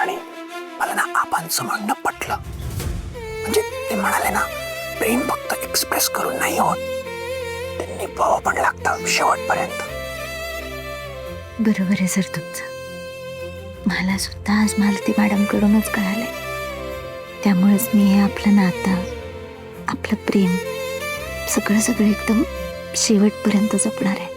आणि मला ना आबांचं म्हणणं पटलं. म्हणजे ते म्हणाले ना, प्रेम फक्त एक्सप्रेस करून नाही होत, ते निभावावं पण लागतं शेवटपर्यंत. बरोबर आहे सर तुमचं. मला सुद्धा आज मालती मॅडम कडूनच कळालंय. त्यामुळेच मी हे आपलं नातं, आपलं प्रेम सगळं एकदम शेवटपर्यंत जपणार आहे.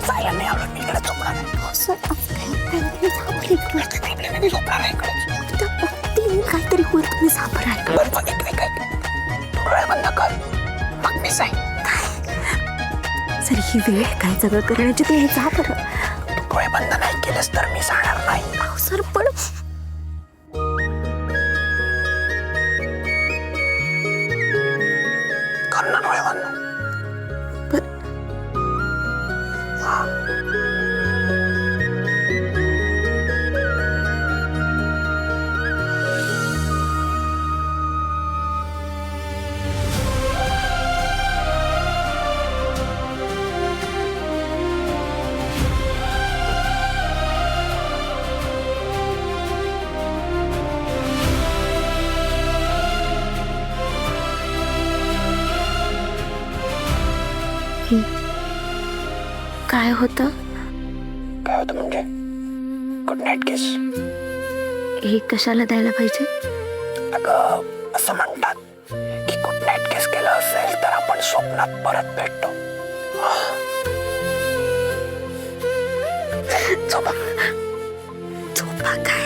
जायला नाही आवडत, मी इकडे झोपणार आहे. मी झोपणार आहे इकडे. काहीतरी होईल, तुम्ही सापडा. बरं डोळे बंद कर, मग मी जाईन. सर ही वेळ काय सगळं करण्याची, ते जा बरं. तू डोळे बंद नाही केलेस तर मी जाणार नाही. सर पण कर ना डोळे बंद. काय होतं? काय होतं म्हणजे? गुड नाईट किस. हे कशाला द्यायला पाहिजे? अगं असं म्हणतात की गुड नाईट किस केलं असेल तर आपण स्वप्नात परत भेटतो. झोपा. झोपा काय?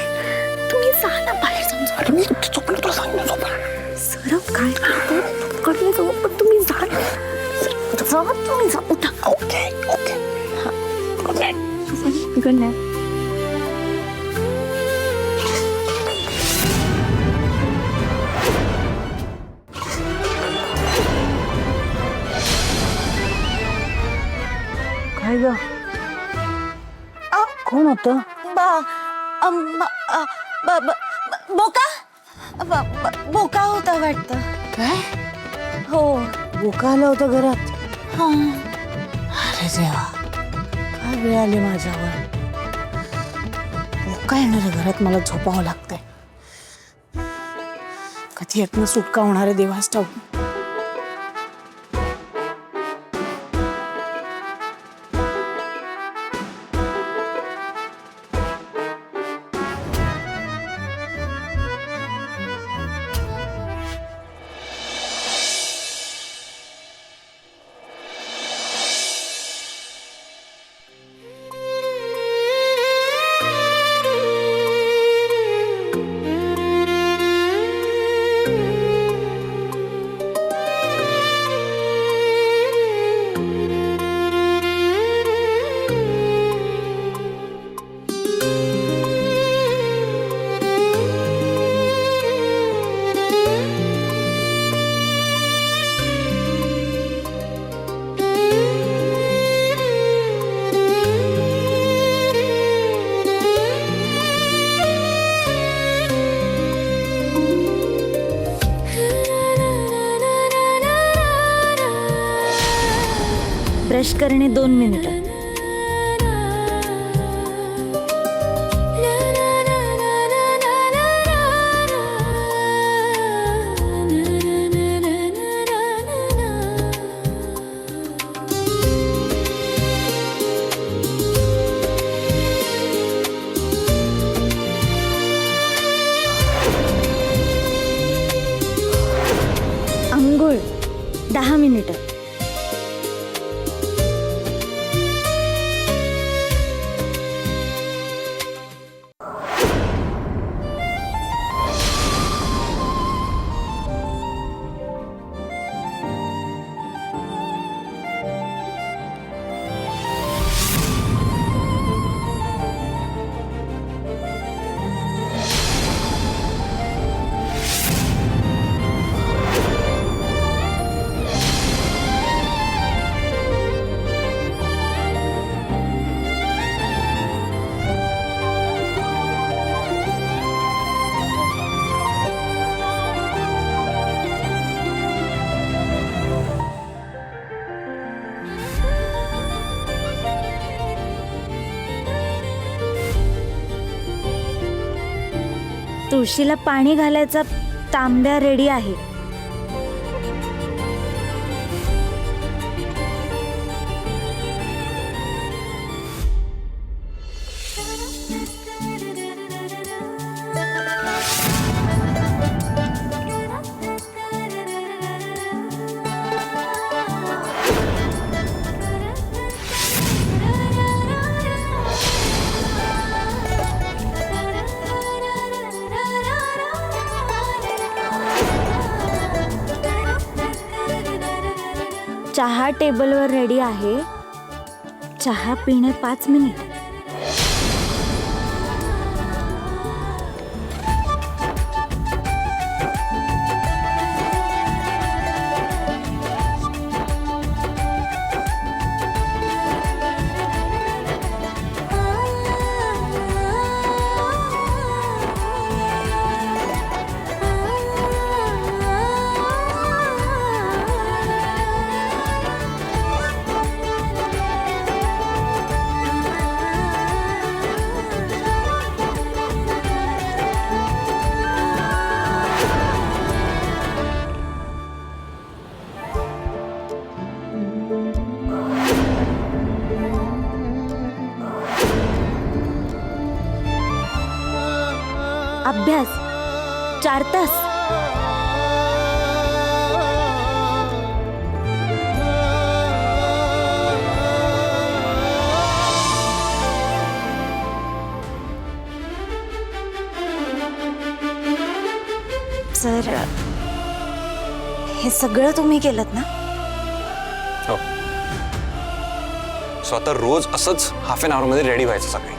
तुम्ही जा ना बाहेर जाऊन झोपा. अरे मी झोपलो, तुला सांगितलं झोपा. सर काय करते? कडे जाऊ, पण तुम्ही जा ना. जा, तुम्ही जा, उठा. Okay okay. Good night. Good night. काय ग? कोण होत? बोका होता वाटतं. काय हो. बोका आलं होतं घरात? हा. अरे देवा, काय वेळ आली माझ्यावर. बोका येणार घरात, मला झोपावं लागतंय. कधी यातनं सुटका होणार आहे देवास ठाऊक. ब्रश करणे 2 मिनिटं. अंघोळ 10 मिनिटं. तुळशीला पाणी घालायचा तांब्या रेडी आहे. चहा टेबलवर रेडी आहे. चहा पिणे 5 मिनिट. अभ्यास 4 तास. सर, हे सगळं तुम्ही केलंत ना? हो. स्वतः रोज असंच हाफ एन आवर मध्ये रेडी व्हायचं सकाळी.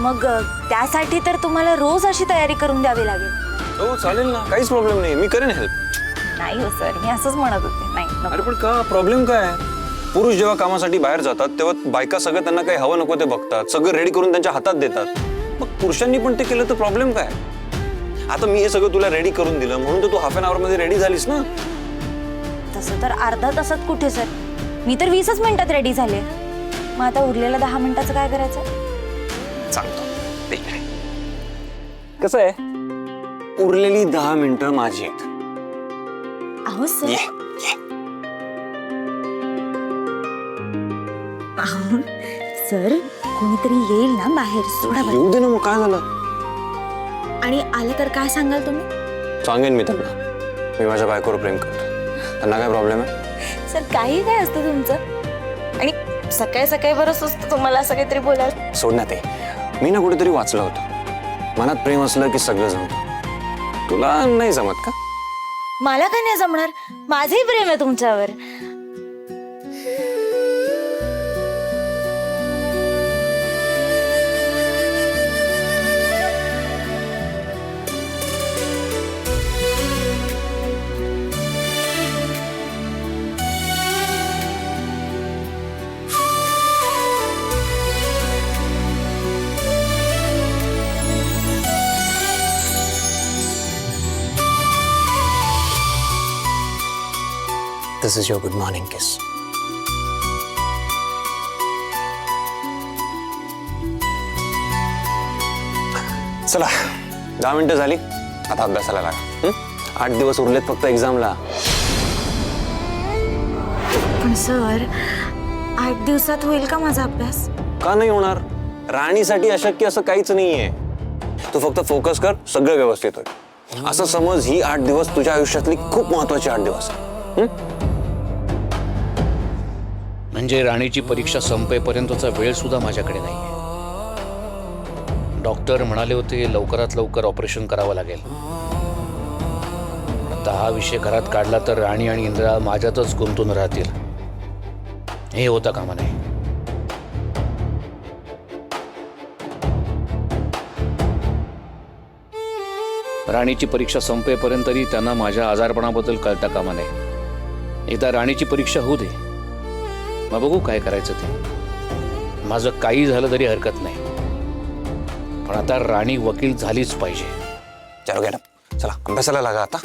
मग त्यासाठी तर तुम्हाला रोज अशी तयारी करून द्यावी लागेल. हो चालेल ना, काहीच प्रॉब्लेम नाही, मी करेन हेल्प. नाही हो सर, मी असंच म्हणत होते. नाही नको. अरे पण का प्रॉब्लेम काय आहे? पुरुष जेव्हा कामासाठी बाहेर जातात तेव्हा बायका सगळं त्यांना काही हवं नको ते बघतात, सगळं रेडी करून त्यांच्या हातात देतात. मग पुरुषांनी पण ते केलं तर प्रॉब्लेम काय? आता मी हे सगळं तुला रेडी करून दिलं म्हणून तर तू हाफ एन आवर मध्ये रेडी झालीस ना. तसं तर अर्धा तासात कुठे सर, मी तर 20च मिनिटात रेडी झाले. मग आता उरलेल्या 10 मिनिटाचं काय करायचं? सांगतो ते काय. कसं आहे, उरलेली 10 मिनिटं माझी आहेत. अहो सर, अहो सर, कोणीतरी येईल ना बाहेर, सोडा बरं. येऊ दे ना, मग काय झालं? आणि आले तर काय सांगाल तुम्ही? सांगेन मी त्यांना, मी माझ्या बायकोवर प्रेम करतो. त्यांना काय प्रॉब्लेम आहे? सर, काही काय असतं तुमचं? आणि सकाळी सकाळी बरं सुचतं तुम्हाला असं काहीतरी बोलायला. सोड ना ते. मी ना कुठेतरी वाचलं होतं, मनात प्रेम असलं की सगळं जमतं. तुला नाही जमत का? मला काय नाही जमणार, माझंही प्रेम आहे तुमच्यावर. This is your good morning kiss. चला, 10 मिनिटं झाली, आता अभ्यासाला लागा. 8 दिवस उरलेत फक्त एक्झामला. पण सर, 8 दिवसात होईल का माझा अभ्यास? का नाही होणार? राणीसाठी अशक्य असं काहीच नाहीये. तू फक्त फोकस कर, सगळं व्यवस्थित होईल. असं समज ही 8 दिवस तुझ्या आयुष्यातली खूप महत्वाची 8 दिवस आहे. म्हणजे राणीची परीक्षा संपेपर्यंतचा वेळ सुद्धा माझ्याकडे नाहीये. डॉक्टर म्हणाले होते लवकरात लवकर ऑपरेशन करावं लागेल. आता हा विषय घरात काढला तर राणी आणि इंद्रा माझ्यातच गुंतून राहतील. हे होता कामा नये. राणीची परीक्षा संपेपर्यंतही त्यांना माझ्या आजारपणाबद्दल कळता कामा नये. एकदा राणीची परीक्षा होऊ दे, मग बघू काय करायचं ते. माझं काही झालं तरी हरकत नाही, पण आता राणी वकील झालीच पाहिजे. चलो गेला, चला अभ्यासाला लागा आता.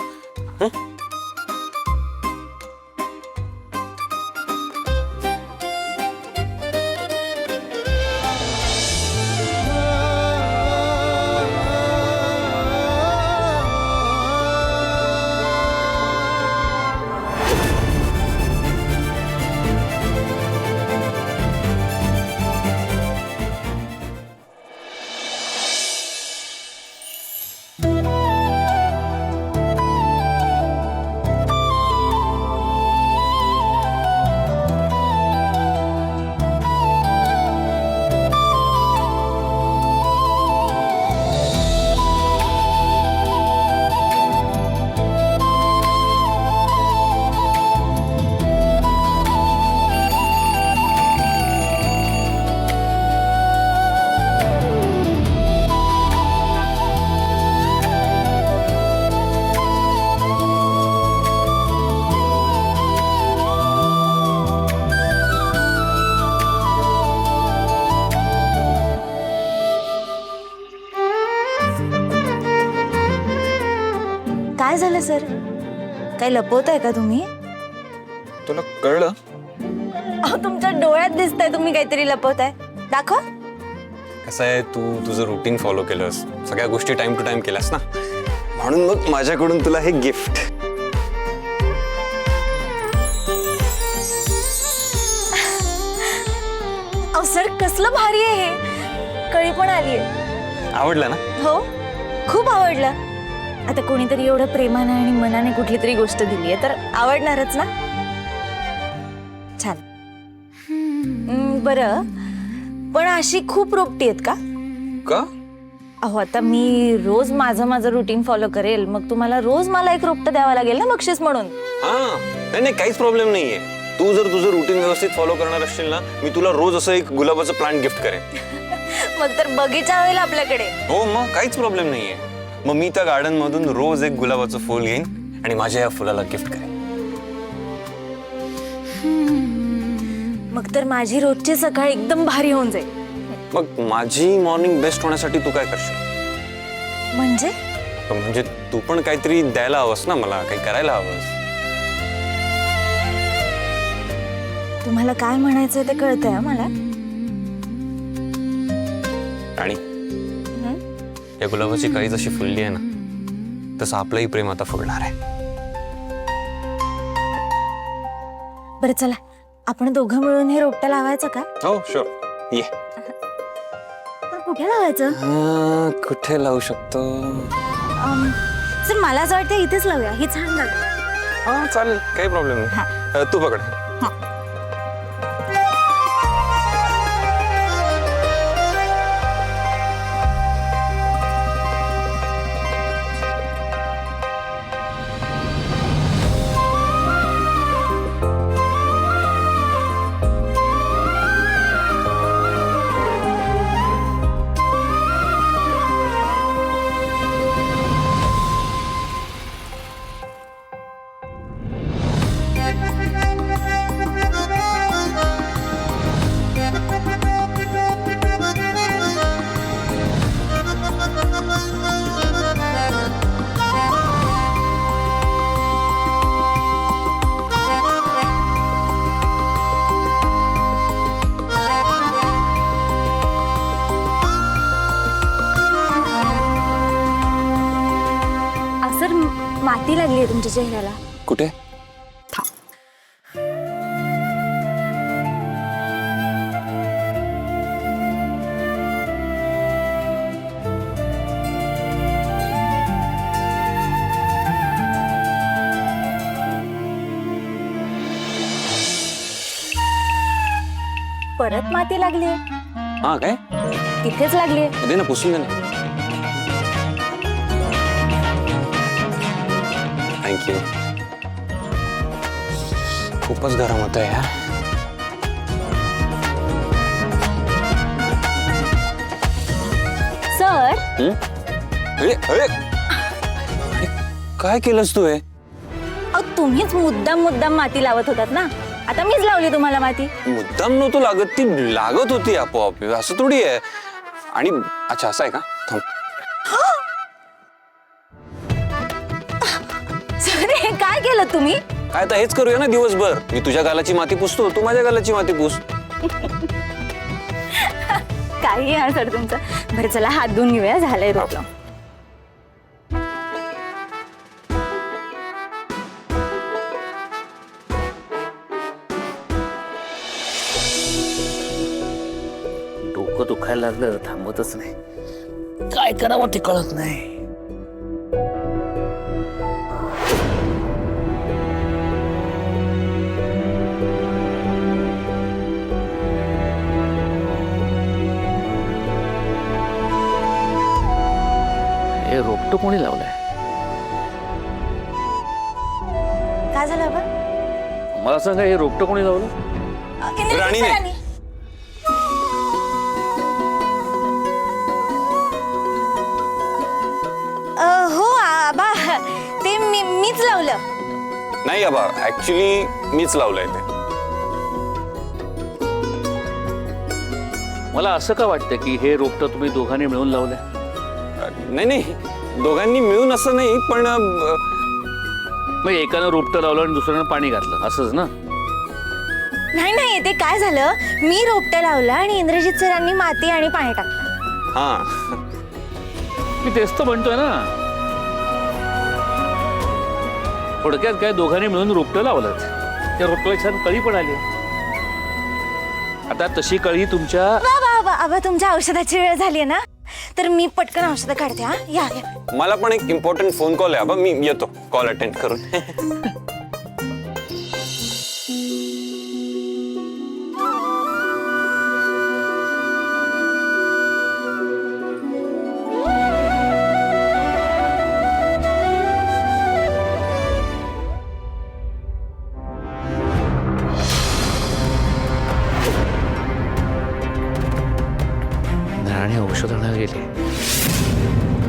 काय झालं सर? काही लपवताय का तुम्ही? तुला कळलं? अहो तुमच्या डोळ्यात दिसतंय तुम्ही काहीतरी लपवताय. दाखवा. कसं आहे, तू तुझं रुटीन फॉलो केलंस, सगळ्या गोष्टी टाइम टू टाइम केल्यास ना, म्हणून मग माझ्याकडून तुला हे गिफ्ट. अहो सर कसलं भारी आहे हे. कळी पण आलीये. आवडलं ना? हो खूप आवडलं. आता कोणीतरी एवढं प्रेमाने आणि मनाने कुठली तरी गोष्ट दिली आहे तर आवडणारच ना. छान. बरं, पण अशी खूप रोपटी आहेत का? का? अहो आता मी रोज माझं रुटीन फॉलो करेल, मग तुम्हाला रोज मला एक रोपटं द्यावं लागेल ना बक्षीस म्हणून. हा, नाही नाही, काहीच प्रॉब्लेम नाहीये. तू जर तुझं रुटीन व्यवस्थित फॉलो करणार असशील ना, मी तुला रोज असं एक गुलाबाचं प्लांट गिफ्ट करेन. मग तर बगीचा होईल आपल्याकडे. हो, मग काहीच प्रॉब्लेम नाहीये. मग मी त्या गार्डन मधून रोज एक गुलाबाचं फूल घेईन आणि माझ्या या फुलाला गिफ्ट करेन. मग तर माझी रोजची सकाळ एकदम भारी होऊन जाईल. मग माझी मॉर्निंग बेस्ट होण्यासाठी तू काय करशील? म्हणजे म्हणजे तू पण काहीतरी द्यायला हवंस ना मला, काही करायला हवंस. तुम्हाला काय म्हणायचंय ते कळतंय मला. आणि या गुलाबाची काही जशी फुलली आहे ना, तसं आपलंही प्रेम आता फुलणार आहे. बरं चला, आपण दोघं मिळून हे रोपटं लावायचं का? हो शुअर, ये. पण कुठे लावायचं? कुठे लावू शकतो? सर मला असं वाटतं इथेच लावूया, ही छान जागा. हा चालेल, काही प्रॉब्लेम नाही. तू पकड. सर माती लागली आहे तुमच्या चेहऱ्याला. कुठे? परत माती लागली आहे. हा काय? तिथेच लागली आहे. दे ना, पुसून दे ना. थँक्यू. खूपच गरम होत आहे. सर अरे अरे, काय केलंस तू हे? अहो तुम्हीच मुद्दाम माती लावत होतात ना, आता मीच लावली तुम्हाला माती. मुद्दाम नव्हतं लागत, ती लागत होती आपोआप, असं थोडी आहे. आणि अच्छा असं आहे का? थांब. सर हे काय केलं तुम्ही? काय आता हेच करूया ना दिवसभर. मी तुझ्या गालाची माती पुसतो, तू माझ्या गालाची माती पुस. काही आहे सर तुमचं. बरं चला हात धुवून घेऊया, झालंय रोपलं. डोकं दुखायला लागलं, थांबतच नाही. काय करावं ते कळत नाही. हे रोपटं कोणी लावलंय? काय झालं बाबा? मला सांगा, हे रोपटं कोणी लावलं? राणीने. हो आबा, ते मीच लावलं. नाही आबा, ऍक्च्युली मीच लावलंय ते. मला असं का वाटतं की हे रोपटं तुम्ही दोघांनी मिळून लावलंय? नाही नाही, दोघांनी मिळून असं नाही, पण मग एकानं रोपटं लावलं आणि दुसऱ्यानं पाणी घातलं असंच ना? नाही नाही, ते काय झालं, मी रोपटं लावलं आणि इंद्रजित सरांनी माती आणि पाणी टाकलं. हा, मी तेच तर म्हणतोय ना. थोडक्यात काय, दोघांनी मिळून रोपटं लावलं, त्या रोपट्याला छान कळी पण आली. आता तशी कळी तुमच्या आबा तुमच्या औषधाची वेळ झाली आहे ना, तर मी पटकन औषधं काढते. हा, या या. मला पण एक इम्पॉर्टंट फोन कॉल आहे आबा, मी येतो कॉल अटेंड करून. राणी औषध आणायला गेले,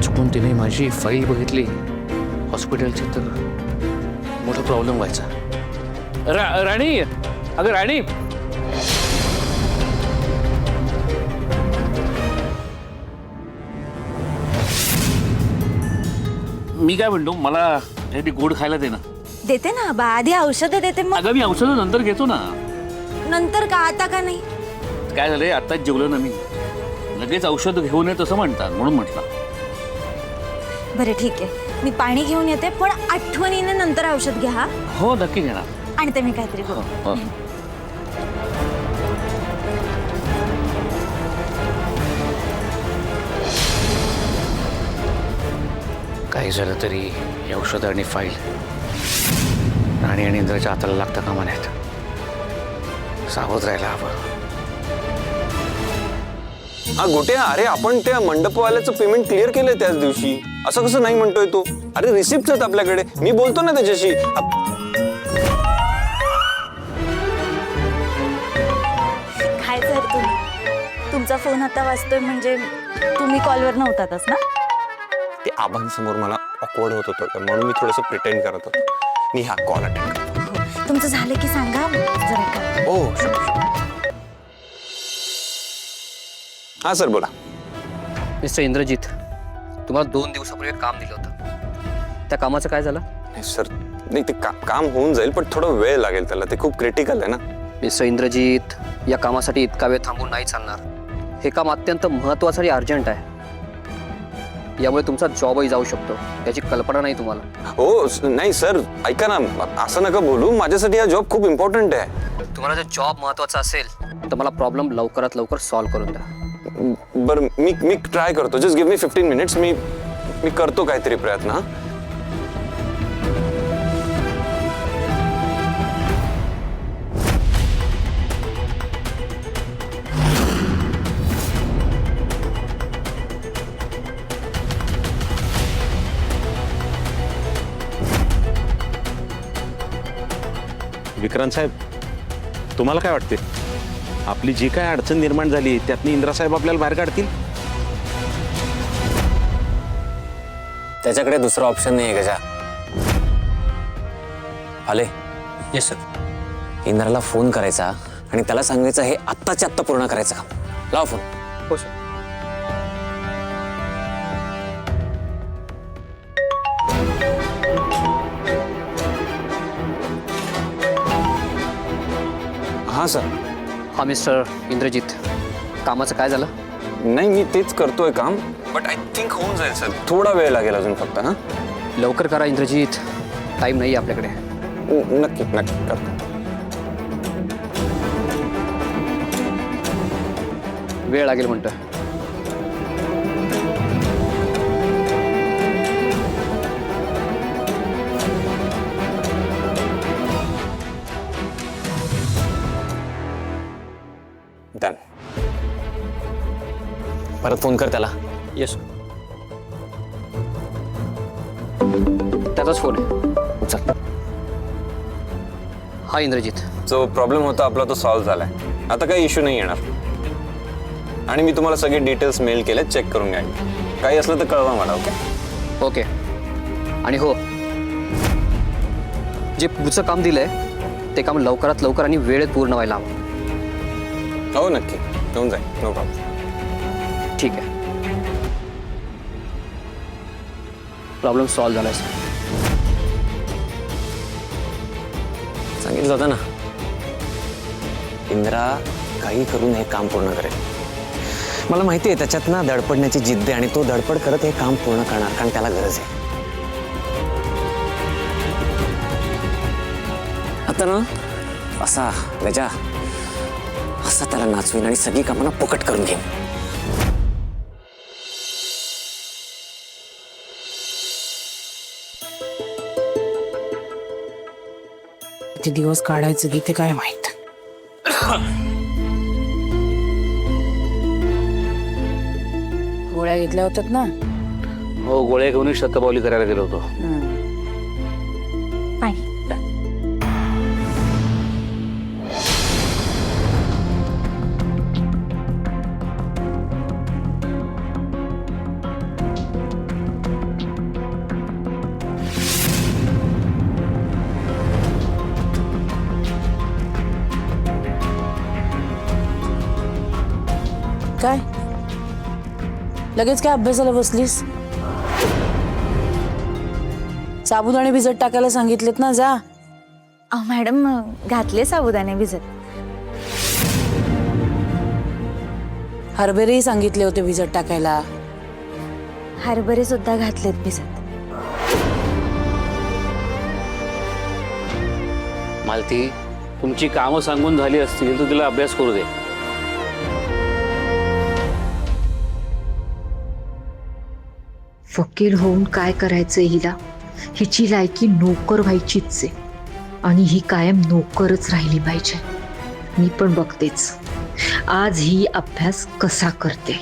चुकून तिने माझी फाईल बघितली हॉस्पिटलची, तर मोठा प्रॉब्लेम व्हायचा. राणी, अगं राणी, मी काय म्हणतो, मला काहीतरी गोड खायला दे ना. देते ना आबा, आधी औषधं देते, मग अगं मी औषधं नंतर घेतो ना. नंतर का, आता का नाही? काय झालंय, आत्ताच जेवलं ना मी, लगेच औषध घेऊन ये तसं म्हणतात, म्हणून म्हटलं. बरं ठीक आहे, मी पाणी घेऊन येते, पण आठवणीने नंतर औषध घ्या. हा, हो नक्की घेणार. आणते मी काहीतरी गोड. हो. काही झालं तरी हे औषध आणि फाईल राणी आणि इंद्राच्या हाताला लागता कामा नाहीत. सावध राहायला हवं. हा गोट्या, अरे आपण त्या मंडपवाल्याचं पेमेंट क्लिअर केलंय त्याच दिवशी, असं कसं नाही म्हणतोय तो? अरे रिसिप्ट आहेत आपल्याकडे, मी बोलतो ना त्याच्याशी. काय सर, तुमचा फोन आता वाजतोय म्हणजे तुम्ही कॉलवर नव्हतातच ना? ते आबांसमोर मला ऑकवर्ड होत होतं, म्हणून मी थोडंसं प्रिटेंड करत होतो. मी हा कॉल अटेंड करतो. हो, तुमचं झालं की सांगा जरा का. हो शुभ. हा सर बोला. मिस्टर इंद्रजित, तुम्हाला 2 दिवसापूर्वी एक काम दिलं होतं, त्या कामाचं काय झालं? नाही सर, नाही ते काम होऊन जाईल, पण थोडा वेळ लागेल त्याला, ते खूप क्रिटिकल आहे ना. मिस्टर इंद्रजित, या कामासाठी इतका वेळ थांबून नाही चालणार. हे काम अत्यंत महत्त्वाचं आणि अर्जंट आहे. यामुळे तुमचा जॉबही जाऊ शकतो, याची कल्पना नाही तुम्हाला. हो नाही सर, ऐका ना, असं नका बोलू, माझ्यासाठी हा जॉब खूप इम्पॉर्टंट आहे. तुम्हाला जर जॉब महत्त्वाचा असेल तर मला प्रॉब्लेम लवकरात लवकर सॉल्व्ह करून द्या. बरं मी ट्राय करतो. Just give me 15 minutes. मी करतो काहीतरी प्रयत्न. हा विक्रांत साहेब, तुम्हाला काय वाटते, आपली जी काय अडचण निर्माण झाली त्यातनी इंद्रासाहेब आपल्याला बाहेर काढतील? त्याच्याकडे दुसरा ऑप्शन नाही आहे गजा. आले. Yes sir. इंद्राला फोन करायचा आणि त्याला सांगायचं हे आत्ताच्या आत्ता पूर्ण करायचं काम. लाव फोन. हो सर. हा सर. हा मिस्टर इंद्रजित, कामाचं काय झालं? नाही मी तेच करतोय काम, बट आय थिंक होऊन जाईल सर. थोडा वेळ लागेल अजून फक्त. हा लवकर करा इंद्रजित, टाईम नाही आहे आपल्याकडे. नक्की नक्की करतो. वेळ लागेल म्हणतोय. डन. परत फोन कर त्याला. येस. त्याचाच फोन आहे. चल. हा इंद्रजित. जो प्रॉब्लेम होता आपला तो सॉल्व्ह झालाय. आता काही इश्यू नाही येणार. आणि मी तुम्हाला सगळे डिटेल्स मेल केले, चेक करून घ्या. काही असलं तर कळवा मला. Okay okay. आणि हो, जे पुढचं काम दिलंय ते काम लवकरात लवकर आणि वेळेत पूर्ण व्हायला हवं. हो नक्की होऊन जाईल. No problem. ठीक आहे. प्रॉब्लेम सॉल्व्ह झालाय सर. सांगितलं होतं ना, इंद्रा काही करून हे काम पूर्ण करेल. मला माहिती आहे त्याच्यात ना धडपडण्याची जिद्द आहे आणि तो धडपड करत हे काम पूर्ण करणार, कारण त्याला गरज आहे. आता ना असा गजा असा त्याला नाचवीन आणि सगळी कामं फुकट करून घेईन. किती दिवस काढायचं की ते काय माहित. गोळ्या घेतल्या होत्यात ना. हो, गोळ्या घेऊन शतपावली करायला गेलो होतो. पाणी. काय लगेच काय अभ्यासाला बसलीस. साबुदाणे भिजत टाकायला सांगितलेत ना, जा. अहो मॅडम, घातले साबुदाणे भिजत. हरभरेही सांगितले होते भिजत टाकायला. हरभरे सुद्धा घातलेत भिजत. मालती, तुमची कामं सांगून झाली असतील तर तिला अभ्यास करू दे. वकील होऊन काय करायचं हिला? हिची लायकी नोकर व्हायचीच आहे आणि ही कायम नोकरच राहिली पाहिजे. मी पण बघतेच आज ही अभ्यास कसा करते.